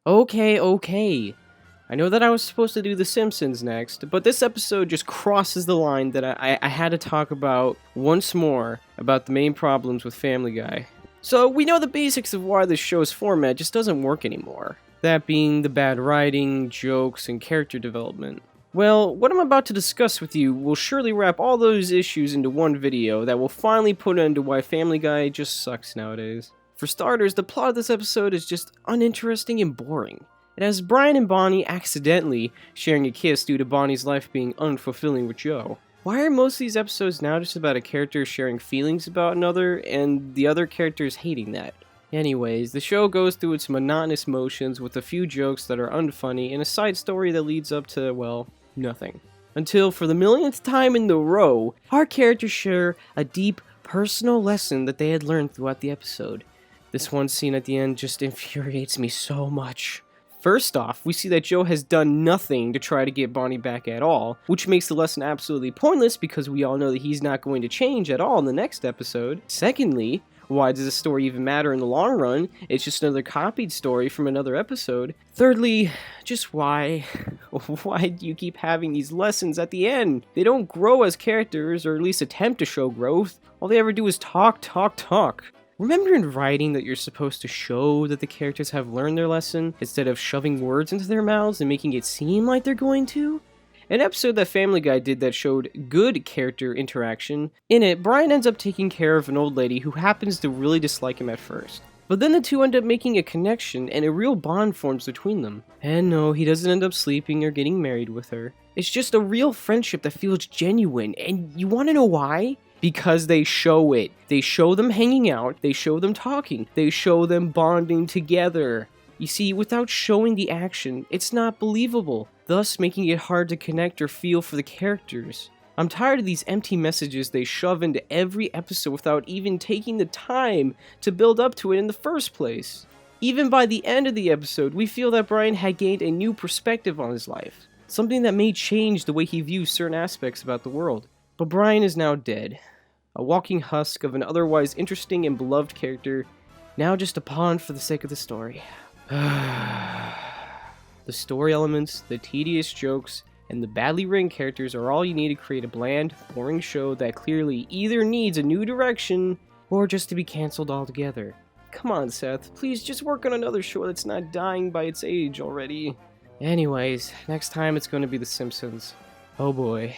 Okay. I know that I was supposed to do The Simpsons next, but this episode just crosses the line that I had to talk about once more about the main problems with Family Guy. So we know the basics of why this show's format just doesn't work anymore. That being the bad writing, jokes, and character development. Well, what I'm about to discuss with you will surely wrap all those issues into one video that will finally put an end to why Family Guy just sucks nowadays. For starters, the plot of this episode is just uninteresting and boring. It has Brian and Bonnie accidentally sharing a kiss due to Bonnie's life being unfulfilling with Joe. Why are most of these episodes now just about a character sharing feelings about another and the other characters hating that? Anyways, the show goes through its monotonous motions with a few jokes that are unfunny and a side story that leads up to, well, nothing. Until, for the millionth time in a row, our characters share a deep, personal lesson that they had learned throughout the episode. This one scene at the end just infuriates me so much. First off, we see that Joe has done nothing to try to get Bonnie back at all, which makes the lesson absolutely pointless because we all know that he's not going to change at all in the next episode. Secondly, why does this story even matter in the long run? It's just another copied story from another episode. Thirdly, just why? Why do you keep having these lessons at the end? They don't grow as characters, or at least attempt to show growth. All they ever do is talk. Remember in writing that you're supposed to show that the characters have learned their lesson, instead of shoving words into their mouths and making it seem like they're going to? An episode that Family Guy did that showed good character interaction. In it, Brian ends up taking care of an old lady who happens to really dislike him at first. But then the two end up making a connection and a real bond forms between them. And no, he doesn't end up sleeping or getting married with her. It's just a real friendship that feels genuine, and you want to know why? Because they show it. They show them hanging out, they show them talking, they show them bonding together. You see, without showing the action, it's not believable, thus making it hard to connect or feel for the characters. I'm tired of these empty messages they shove into every episode without even taking the time to build up to it in the first place. Even by the end of the episode, we feel that Brian had gained a new perspective on his life, something that may change the way he views certain aspects about the world. But Brian is now dead, a walking husk of an otherwise interesting and beloved character, now just a pawn for the sake of the story. The story elements, the tedious jokes, and the badly written characters are all you need to create a bland, boring show that clearly either needs a new direction or just to be cancelled altogether. Come on, Seth, please just work on another show that's not dying by its age already. Anyways, next time it's going to be The Simpsons. Oh boy.